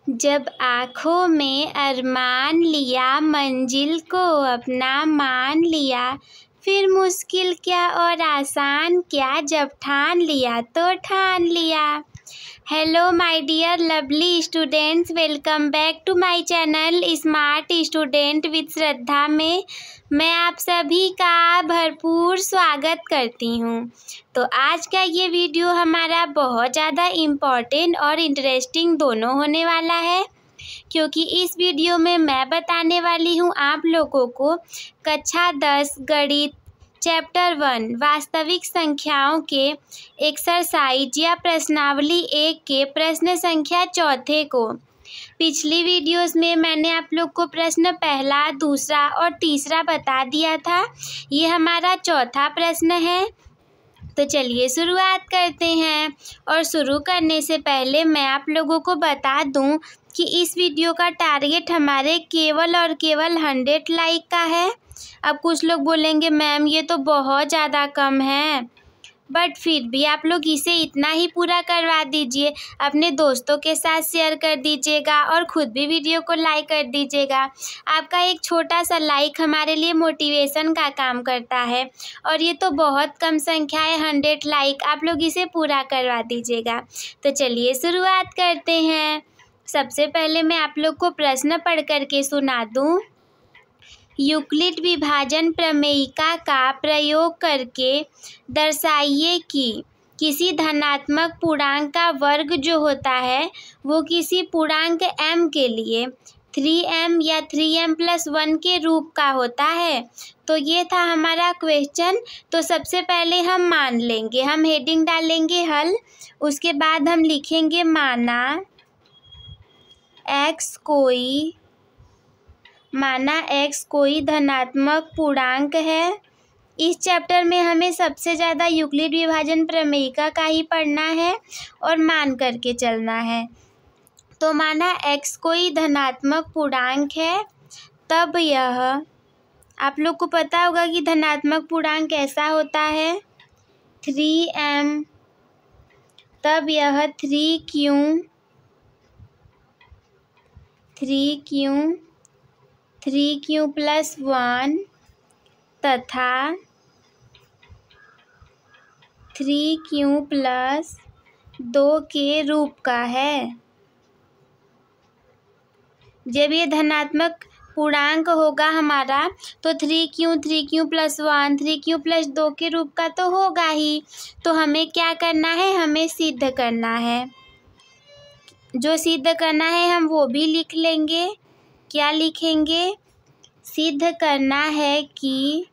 जब आँखों में अरमान लिया, मंजिल को अपना मान लिया, फिर मुश्किल क्या और आसान क्या, जब ठान लिया तो ठान लिया। Hello my dear lovely students, welcome back to my channel smart student with Shraddha में मैं आप सभी का भरपूर स्वागत करती हूँ। तो आज का ये वीडियो हमारा बहुत ज़्यादा इम्पॉर्टेंट और इंटरेस्टिंग दोनों होने वाला है, क्योंकि इस वीडियो में मैं बताने वाली हूँ आप लोगों को कक्षा 10 गणित चैप्टर 1 वास्तविक संख्याओं के एक्सरसाइज या प्रश्नावली 1 के प्रश्न संख्या 4 को। पिछली वीडियोस में मैंने आप लोग को प्रश्न पहला, दूसरा और तीसरा बता दिया था। ये हमारा चौथा प्रश्न है। तो चलिए शुरुआत करते हैं। और शुरू करने से पहले मैं आप लोगों को बता दूं कि इस वीडियो का टारगेट हमारे केवल और केवल 100 लाइक का है। अब कुछ लोग बोलेंगे मैम ये तो बहुत ज़्यादा कम है, बट फिर भी आप लोग इसे इतना ही पूरा करवा दीजिए। अपने दोस्तों के साथ शेयर कर दीजिएगा और ख़ुद भी वीडियो को लाइक कर दीजिएगा। आपका एक छोटा सा लाइक हमारे लिए मोटिवेशन का काम करता है और ये तो बहुत कम संख्या है, 100 लाइक। आप लोग इसे पूरा करवा दीजिएगा। तो चलिए शुरुआत करते हैं। सबसे पहले मैं आप लोग को प्रश्न पढ़ करके सुना दूँ। यूक्लिड विभाजन प्रमेयिका का प्रयोग करके दर्शाइए कि किसी धनात्मक पूर्णांक का वर्ग जो होता है वो किसी पूर्णांक m के लिए 3m या 3m+1 के रूप का होता है। तो ये था हमारा क्वेश्चन। तो सबसे पहले हम मान लेंगे, हम हेडिंग डालेंगे हल, उसके बाद हम लिखेंगे माना x कोई धनात्मक पूर्णांक है। इस चैप्टर में हमें सबसे ज़्यादा यूक्लिड विभाजन प्रमेयिका का ही पढ़ना है और मान करके चलना है। तो माना x कोई धनात्मक पूर्णांक है, तब यह आप लोग को पता होगा कि धनात्मक पूर्णांक कैसा होता है, 3m। तब यह 3q+1 तथा 3q+2 के रूप का है। जब ये धनात्मक पूर्णांक होगा हमारा तो 3q+1 3q+2 के रूप का तो होगा ही। तो हमें क्या करना है, हमें सिद्ध करना है। जो सिद्ध करना है हम वो भी लिख लेंगे। क्या लिखेंगे, सिद्ध करना है कि,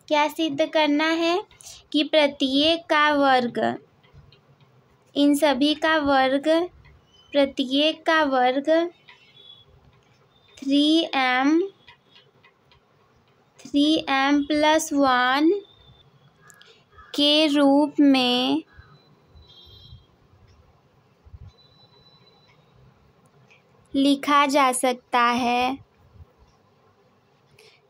क्या सिद्ध करना है कि प्रत्येक का वर्ग, इन सभी का वर्ग, प्रत्येक का वर्ग 3m+1 के रूप में लिखा जा सकता है।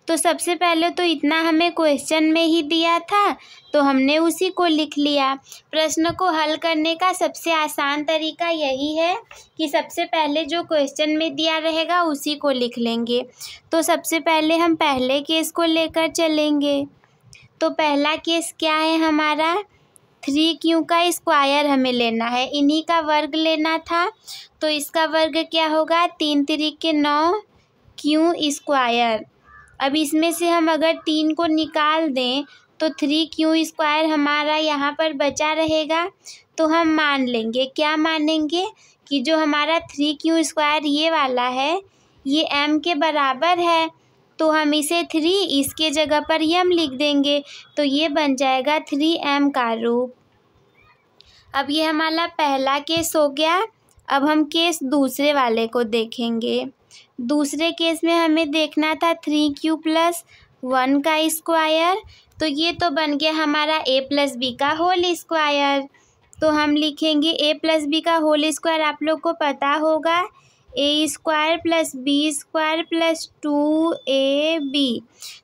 तो सबसे पहले तो इतना हमें क्वेश्चन में ही दिया था तो हमने उसी को लिख लिया। प्रश्न को हल करने का सबसे आसान तरीका यही है कि सबसे पहले जो क्वेश्चन में दिया रहेगा उसी को लिख लेंगे। तो सबसे पहले हम पहले केस को लेकर चलेंगे। तो पहला केस क्या है हमारा, 3q का स्क्वायर हमें लेना है, इन्हीं का वर्ग लेना था। तो इसका वर्ग क्या होगा, 3 3 9 q²। अब इसमें से हम अगर 3 को निकाल दें तो 3q² हमारा यहाँ पर बचा रहेगा। तो हम मान लेंगे, क्या मानेंगे कि जो हमारा 3q² ये वाला है ये m के बराबर है। तो हम इसे 3 इसके जगह पर m लिख देंगे। तो ये बन जाएगा 3m का रूप। अब ये हमारा पहला केस हो गया। अब हम केस दूसरे वाले को देखेंगे। दूसरे केस में हमें देखना था 3q+1 का स्क्वायर। तो ये तो बन गया हमारा a+b का होल स्क्वायर। तो हम लिखेंगे a+b का होल स्क्वायर, आप लोग को पता होगा a² + b² + 2ab।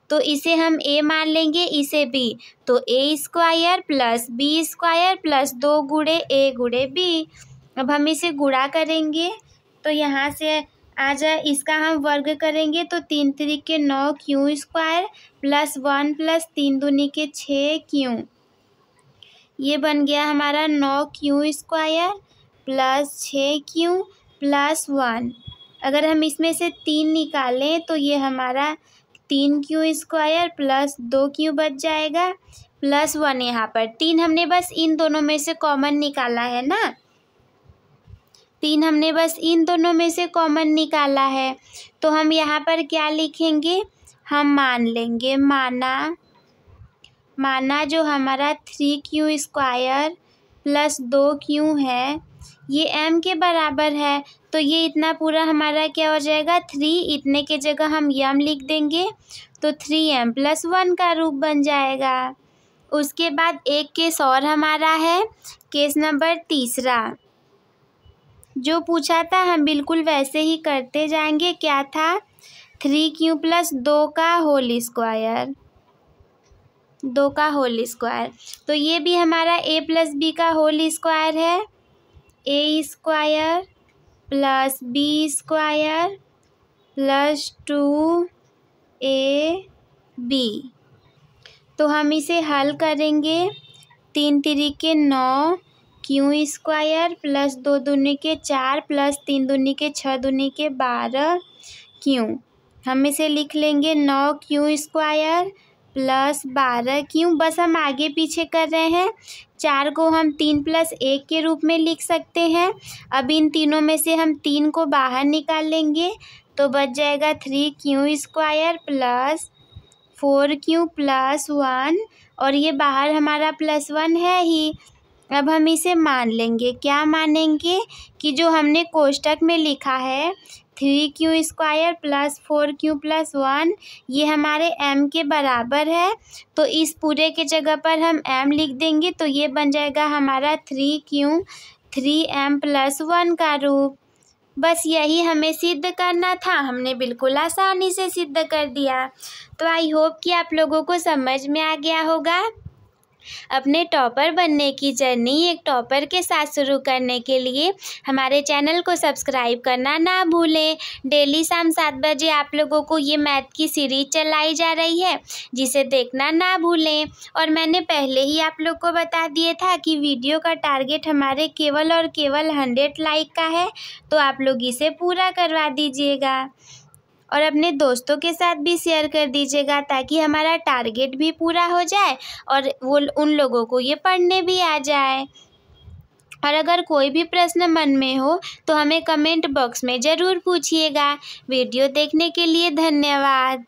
तो इसे हम a मान लेंगे, इसे b। तो a² + b² + 2 × a × b। अब हम इसे गुणा करेंगे तो यहाँ से आ जाए, इसका हम वर्ग करेंगे तो 3 3 9 क्यू स्क्वायर प्लस 1 प्लस 3 दूनी के 6 क्यू, ये बन गया हमारा 9 Q square plus 6 Q plus 1। अगर हम इसमें से 3 निकालें तो ये हमारा 3 क्यू स्क्वायर प्लस 2 क्यू बच जाएगा प्लस 1। यहाँ पर 3 हमने बस इन दोनों में से कॉमन निकाला है ना, 3 हमने बस इन दोनों में से कॉमन निकाला है, तो हम यहाँ पर क्या लिखेंगे, हम मान लेंगे, माना जो हमारा 3 क्यू स्क्वायर प्लस 2 क्यू है ये m के बराबर है, तो ये इतना पूरा हमारा क्या हो जाएगा 3, इतने के जगह हम m लिख देंगे तो 3m प्लस 1 का रूप बन जाएगा। उसके बाद एक केस और हमारा है, केस नंबर तीसरा, जो पूछा था हम बिल्कुल वैसे ही करते जाएंगे। क्या था, 3q प्लस 2 का होल स्क्वायर, 2 का होल स्क्वायर, तो ये भी हमारा a प्लस बी का होल स्क्वायर है, a square plus B square plus 2ab। तो हम इसे हल करेंगे, 3 3 9 क्यू स्क्वायर प्लस 2 दूनी के 4 प्लस 3 दूनी के 6 दूनी के 12 क्यू, हम इसे लिख लेंगे 9 क्यू स्क्वायर प्लस 12 क्यू, बस हम आगे पीछे कर रहे हैं, 4 को हम 3 प्लस 1 के रूप में लिख सकते हैं। अब इन तीनों में से हम 3 को बाहर निकाल लेंगे तो बच जाएगा 3 Q square plus 4 Q plus 1, और ये बाहर हमारा प्लस 1 है ही। अब हम इसे मान लेंगे, क्या मानेंगे कि जो हमने कोष्टक में लिखा है 3 Q square plus 4 Q plus 1 ये हमारे m के बराबर है, तो इस पूरे के जगह पर हम m लिख देंगे तो ये बन जाएगा हमारा 3q 3m प्लस 1 का रूप। बस यही हमें सिद्ध करना था, हमने बिल्कुल आसानी से सिद्ध कर दिया। तो आई होप कि आप लोगों को समझ में आ गया होगा। अपने टॉपर बनने की जर्नी एक टॉपर के साथ शुरू करने के लिए हमारे चैनल को सब्सक्राइब करना ना भूलें। डेली शाम 7 बजे आप लोगों को ये मैथ की सीरीज चलाई जा रही है, जिसे देखना ना भूलें। और मैंने पहले ही आप लोग को बता दिया था कि वीडियो का टारगेट हमारे केवल और केवल 100 लाइक का है, तो आप लोग इसे पूरा करवा दीजिएगा और अपने दोस्तों के साथ भी शेयर कर दीजिएगा, ताकि हमारा टारगेट भी पूरा हो जाए और वो उन लोगों को ये पढ़ने भी आ जाए। और अगर कोई भी प्रश्न मन में हो तो हमें कमेंट बॉक्स में ज़रूर पूछिएगा। वीडियो देखने के लिए धन्यवाद।